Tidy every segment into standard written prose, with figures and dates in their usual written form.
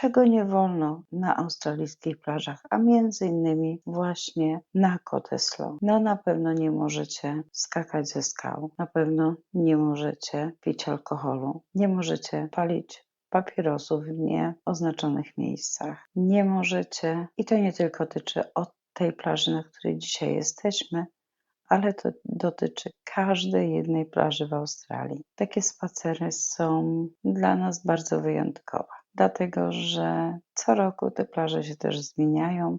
czego nie wolno na australijskich plażach, a między innymi właśnie na Cottesloe. No na pewno nie możecie skakać ze skał, na pewno nie możecie pić alkoholu, nie możecie palić papierosów w nieoznaczonych miejscach. Nie możecie, i to nie tylko dotyczy od tej plaży, na której dzisiaj jesteśmy, ale to dotyczy każdej jednej plaży w Australii. Takie spacery są dla nas bardzo wyjątkowe, dlatego że co roku te plaże się też zmieniają,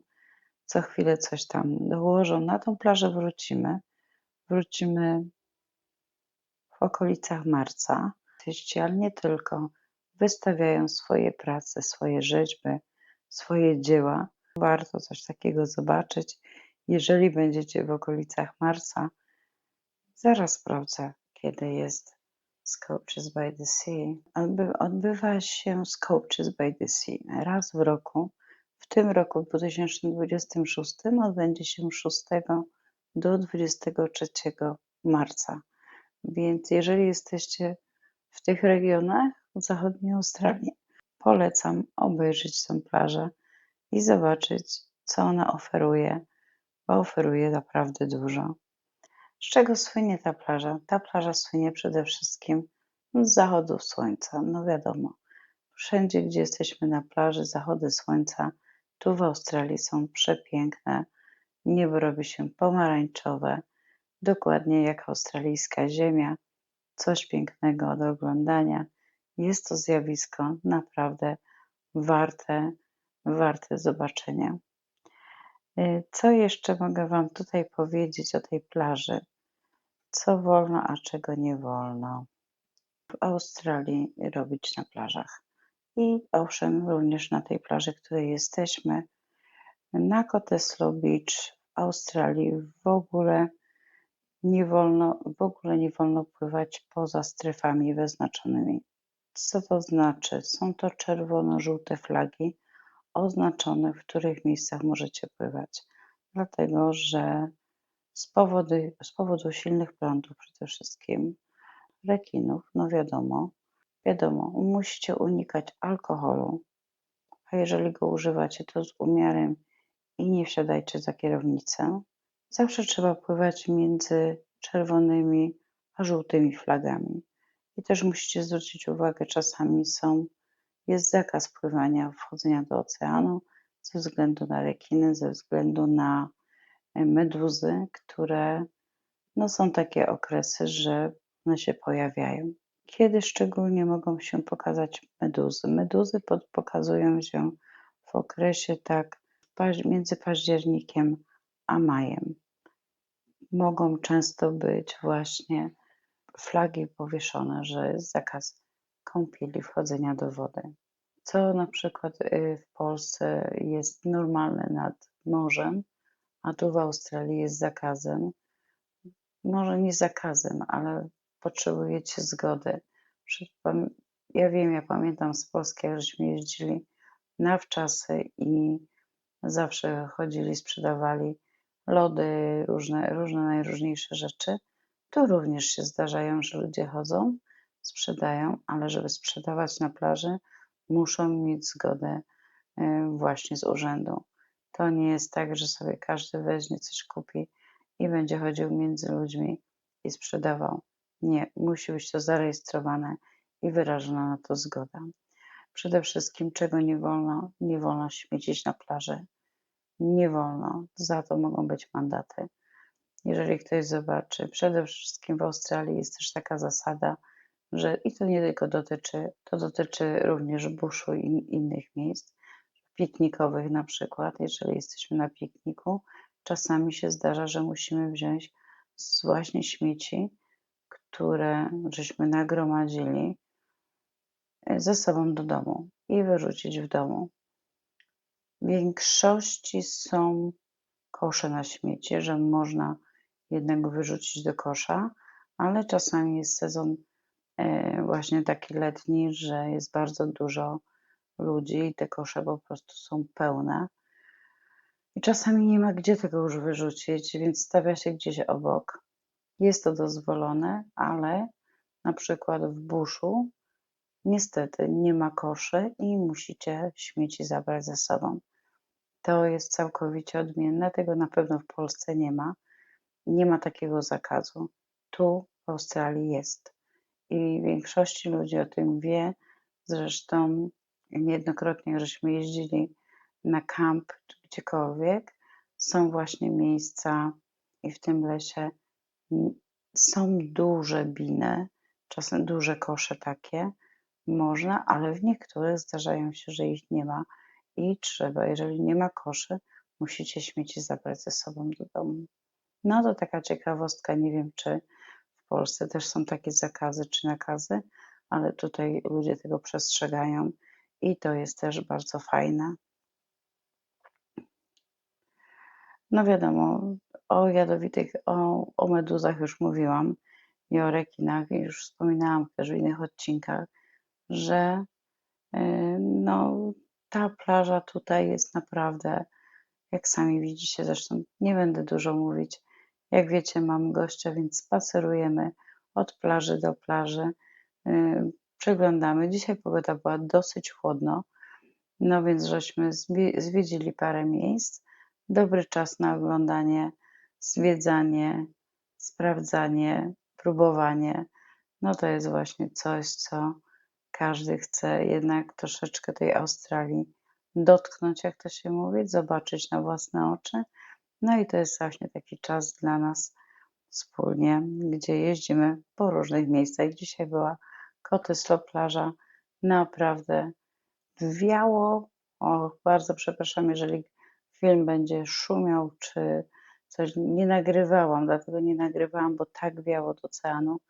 co chwilę coś tam dołożą. Na tą plażę wrócimy w okolicach marca. Artyści, ale nie tylko, wystawiają swoje prace, swoje rzeźby, swoje dzieła. Warto coś takiego zobaczyć. Jeżeli będziecie w okolicach marca, zaraz sprawdzę, kiedy jest Sculptures by the Sea. Odbywa się Sculptures by the Sea raz w roku. W tym roku, w 2026, odbędzie się 6 do 23 marca. Więc jeżeli jesteście w tych regionach zachodniej Australii, polecam obejrzeć tę plażę i zobaczyć, co ona oferuje, bo oferuje naprawdę dużo. Z czego słynie ta plaża? Ta plaża słynie przede wszystkim z zachodów słońca. No wiadomo, wszędzie, gdzie jesteśmy na plaży, zachody słońca tu w Australii są przepiękne. Niebo robi się pomarańczowe, dokładnie jak australijska ziemia. Coś pięknego do oglądania. Jest to zjawisko naprawdę warte zobaczenia. Co jeszcze mogę Wam tutaj powiedzieć o tej plaży? Co wolno, a czego nie wolno w Australii robić na plażach. I owszem, również na tej plaży, której jesteśmy, na Cottesloe Beach w Australii w ogóle nie wolno pływać poza strefami wyznaczonymi. Co to znaczy? Są to czerwono-żółte flagi oznaczone, w których miejscach możecie pływać. Dlatego, że z powodu silnych prądów przede wszystkim, rekinów, no wiadomo, musicie unikać alkoholu, a jeżeli go używacie, to z umiarem i nie wsiadajcie za kierownicę. Zawsze trzeba pływać między czerwonymi a żółtymi flagami. I też musicie zwrócić uwagę, czasami jest zakaz pływania, wchodzenia do oceanu ze względu na rekiny, ze względu na meduzy, które są takie okresy, że one się pojawiają. Kiedy szczególnie mogą się pokazać meduzy? Meduzy pokazują się w okresie między październikiem a majem. Mogą często być właśnie flagi powieszone, że jest zakaz kąpieli, wchodzenia do wody. Co na przykład w Polsce jest normalne nad morzem, a tu w Australii jest zakazem. Może nie zakazem, ale potrzebujecie zgody. Ja pamiętam z Polski, jak żeśmy jeździli na wczasy i zawsze chodzili, sprzedawali lody, różne najróżniejsze rzeczy. Tu również się zdarzają, że ludzie chodzą, sprzedają, ale żeby sprzedawać na plaży, muszą mieć zgodę właśnie z urzędu. To nie jest tak, że sobie każdy weźmie, coś kupi i będzie chodził między ludźmi i sprzedawał. Nie, musi być to zarejestrowane i wyrażona na to zgoda. Przede wszystkim, czego nie wolno? Nie wolno śmiecić na plaży. Nie wolno. Za to mogą być mandaty. Jeżeli ktoś zobaczy, przede wszystkim w Australii jest też taka zasada, że i to nie tylko dotyczy również buszu i innych miejsc, piknikowych na przykład, jeżeli jesteśmy na pikniku, czasami się zdarza, że musimy wziąć właśnie śmieci, które żeśmy nagromadzili ze sobą do domu i wyrzucić w domu. W większości są kosze na śmiecie, że można jednego wyrzucić do kosza, ale czasami jest sezon właśnie taki letni, że jest bardzo dużo ludzi i te kosze po prostu są pełne. I czasami nie ma gdzie tego już wyrzucić, więc stawia się gdzieś obok. Jest to dozwolone, ale na przykład w buszu niestety nie ma koszy i musicie śmieci zabrać ze sobą. To jest całkowicie odmienne, tego na pewno w Polsce nie ma. Nie ma takiego zakazu. Tu w Australii jest i większości ludzi o tym wie. Zresztą niejednokrotnie, jak żeśmy jeździli na kamp czy gdziekolwiek, są właśnie miejsca i w tym lesie m, są duże biny, czasem duże kosze takie, można, ale w niektórych zdarzają się, że ich nie ma i trzeba, jeżeli nie ma koszy, musicie śmieci zabrać ze sobą do domu. No to taka ciekawostka, nie wiem, czy w Polsce też są takie zakazy czy nakazy, ale tutaj ludzie tego przestrzegają i to jest też bardzo fajne. No wiadomo, o jadowitych, o meduzach już mówiłam i o rekinach, i już wspominałam też w innych odcinkach, że no, ta plaża tutaj jest naprawdę, jak sami widzicie, zresztą nie będę dużo mówić. Jak wiecie, mam gościa, więc spacerujemy od plaży do plaży, przeglądamy. Dzisiaj pogoda była dosyć chłodno, no więc żeśmy zwiedzili parę miejsc. Dobry czas na oglądanie, zwiedzanie, sprawdzanie, próbowanie. No to jest właśnie coś, co każdy chce jednak troszeczkę tej Australii dotknąć, jak to się mówi, zobaczyć na własne oczy. No i to jest właśnie taki czas dla nas wspólnie, gdzie jeździmy po różnych miejscach. Dzisiaj była Cottesloe plaża, naprawdę wiało. O, bardzo przepraszam, jeżeli film będzie szumiał, czy coś. Nie nagrywałam, dlatego nie nagrywałam, bo tak wiało od oceanu,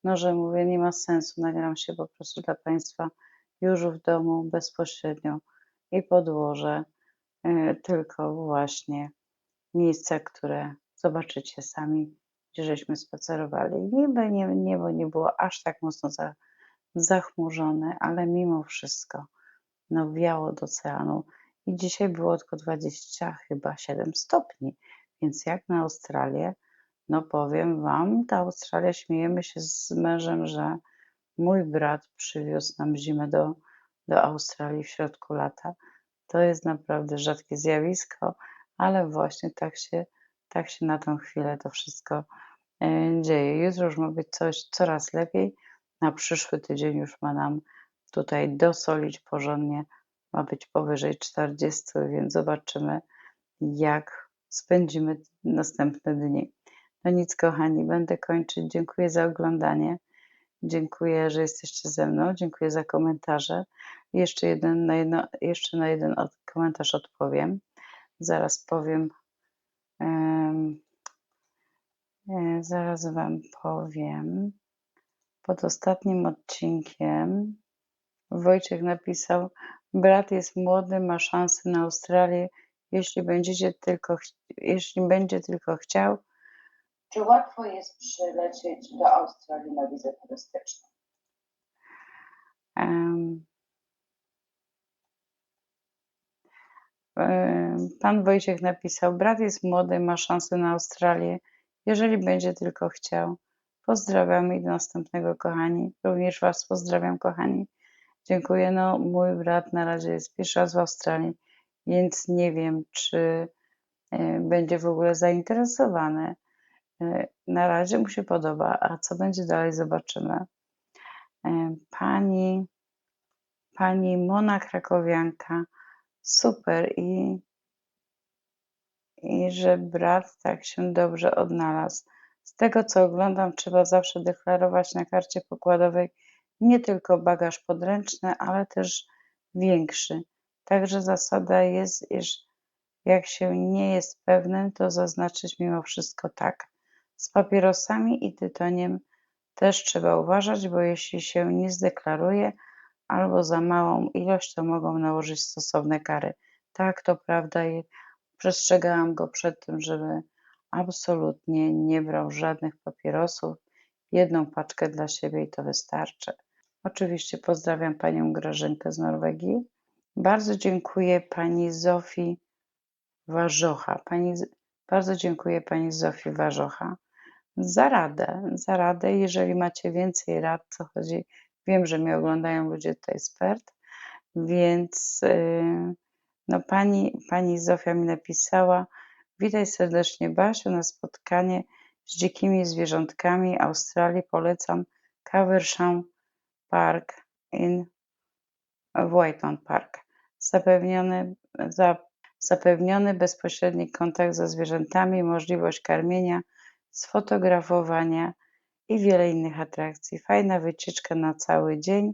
no, że mówię, nie ma sensu, nagram się po prostu dla Państwa już w domu bezpośrednio i podłożę tylko właśnie miejsca, które zobaczycie sami, gdzie żeśmy spacerowali. Niebo nie było aż tak mocno zachmurzone, ale mimo wszystko no, wiało od oceanu i dzisiaj było tylko 20 chyba 7 stopni, więc jak na Australię, no powiem Wam, ta Australia, śmiejemy się z mężem, że mój brat przywiózł nam zimę do Australii w środku lata. To jest naprawdę rzadkie zjawisko, ale właśnie tak się na tą chwilę to wszystko dzieje. Jutro już ma być coś coraz lepiej. Na przyszły tydzień już ma nam tutaj dosolić porządnie. Ma być powyżej 40, więc zobaczymy, jak spędzimy następne dni. No nic, kochani, będę kończyć. Dziękuję za oglądanie. Dziękuję, że jesteście ze mną. Dziękuję za komentarze. Jeszcze na jeden komentarz odpowiem. Zaraz powiem. Zaraz Wam powiem. Pod ostatnim odcinkiem Wojciech napisał: Brat jest młody, ma szansę na Australię, jeśli będzie tylko chciał. Czy łatwo jest przylecieć do Australii na wizę turystyczną? Pan Wojciech napisał: Brat jest młody, ma szansę na Australię, jeżeli będzie tylko chciał. Pozdrawiam i do następnego, kochani. Również Was pozdrawiam, kochani. Dziękuję. No, mój brat na razie jest pierwszy raz w Australii, więc nie wiem, czy będzie w ogóle zainteresowany. Na razie mu się podoba, a co będzie dalej, zobaczymy. Pani Mona Krakowianka, super i że brat tak się dobrze odnalazł. Z tego, co oglądam, trzeba zawsze deklarować na karcie pokładowej nie tylko bagaż podręczny, ale też większy. Także zasada jest, iż jak się nie jest pewnym, to zaznaczyć mimo wszystko tak. Z papierosami i tytoniem też trzeba uważać, bo jeśli się nie zdeklaruje albo za małą ilość, to mogą nałożyć stosowne kary. Tak, to prawda i przestrzegałam go przed tym, żeby absolutnie nie brał żadnych papierosów. Jedną paczkę dla siebie i to wystarczy. Oczywiście pozdrawiam panią Grażynkę z Norwegii. Bardzo dziękuję pani Zofii Warzocha. Bardzo dziękuję pani Zofii Warzocha za radę. Jeżeli macie więcej rad, co chodzi Wiem, że mnie oglądają ludzie tutaj z Perth, więc no pani Zofia mi napisała: „Witaj serdecznie Basiu, na spotkanie z dzikimi zwierzątkami Australii polecam Caversham Park in Whiteton Park. Zapewniony za zapewniony bezpośredni kontakt ze zwierzętami, możliwość karmienia, sfotografowania i wiele innych atrakcji. Fajna wycieczka na cały dzień.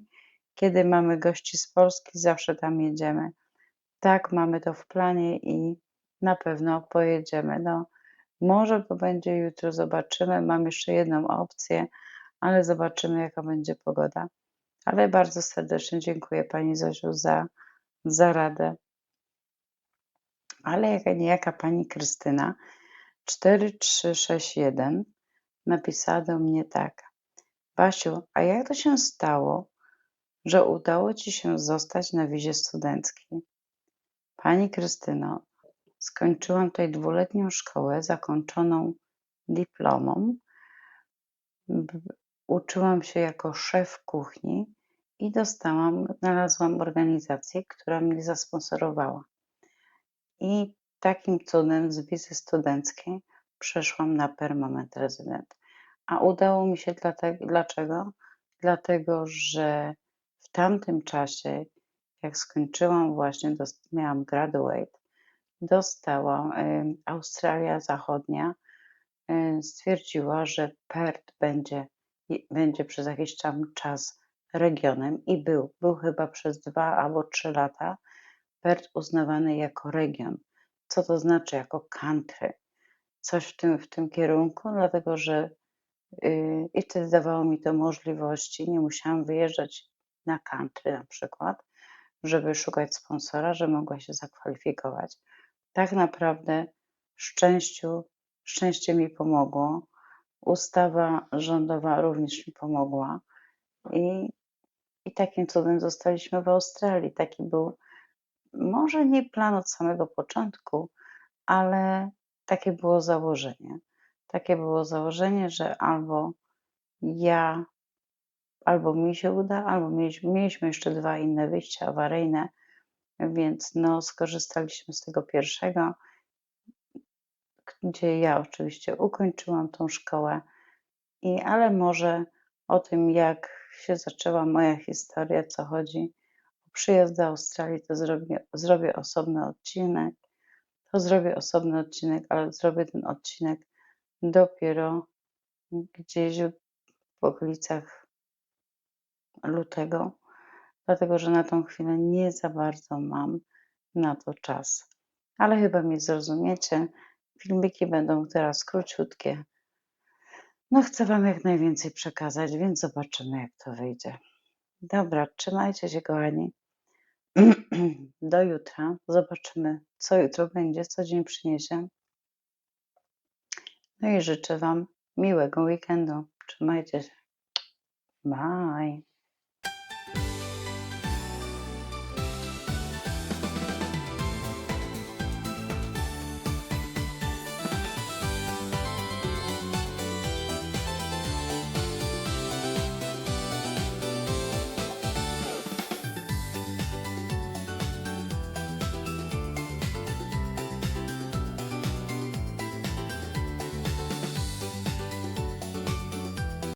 Kiedy mamy gości z Polski, zawsze tam jedziemy”. Tak, mamy to w planie i na pewno pojedziemy. No, może to będzie jutro, zobaczymy. Mam jeszcze jedną opcję, ale zobaczymy, jaka będzie pogoda. Ale bardzo serdecznie dziękuję pani Zosiu za radę. Ale jaka niejaka pani Krystyna 4361 napisała do mnie tak: „Basiu, a jak to się stało, że udało ci się zostać na wizie studenckiej?” Pani Krystyno, skończyłam tutaj 2-letnią szkołę zakończoną dyplomą. Uczyłam się jako szef kuchni i znalazłam organizację, która mnie zasponsorowała. I takim cudem z wizy studenckiej przeszłam na permanent rezydent. A udało mi się dlaczego? Dlatego, że w tamtym czasie, jak skończyłam właśnie, miałam graduate, dostałam, Australia Zachodnia stwierdziła, że Perth będzie przez jakiś tam czas regionem i był chyba przez 2 albo 3 lata Perth uznawany jako region. Co to znaczy? Jako country. Coś w tym kierunku, dlatego że i wtedy dawało mi to możliwości, nie musiałam wyjeżdżać na country na przykład, żeby szukać sponsora, że mogła się zakwalifikować. Tak naprawdę szczęście mi pomogło. Ustawa rządowa również mi pomogła i takim cudem zostaliśmy w Australii. Taki był może nie plan od samego początku, ale takie było założenie. Takie było założenie, że albo mi się uda, albo mieliśmy jeszcze 2 inne wyjścia awaryjne, więc no, skorzystaliśmy z tego pierwszego, gdzie ja oczywiście ukończyłam tą szkołę. Ale może o tym, jak się zaczęła moja historia, co chodzi o przyjazd do Australii, to zrobię osobny odcinek. Ale zrobię ten odcinek dopiero gdzieś w okolicach lutego, dlatego że na tą chwilę nie za bardzo mam na to czas. Ale chyba mnie zrozumiecie. Filmiki będą teraz króciutkie. No, chcę wam jak najwięcej przekazać, więc zobaczymy, jak to wyjdzie. Dobra, trzymajcie się, kochani. Do jutra. Zobaczymy, co jutro będzie, co dzień przyniesie. No i życzę wam miłego weekendu. Trzymajcie się. Bye.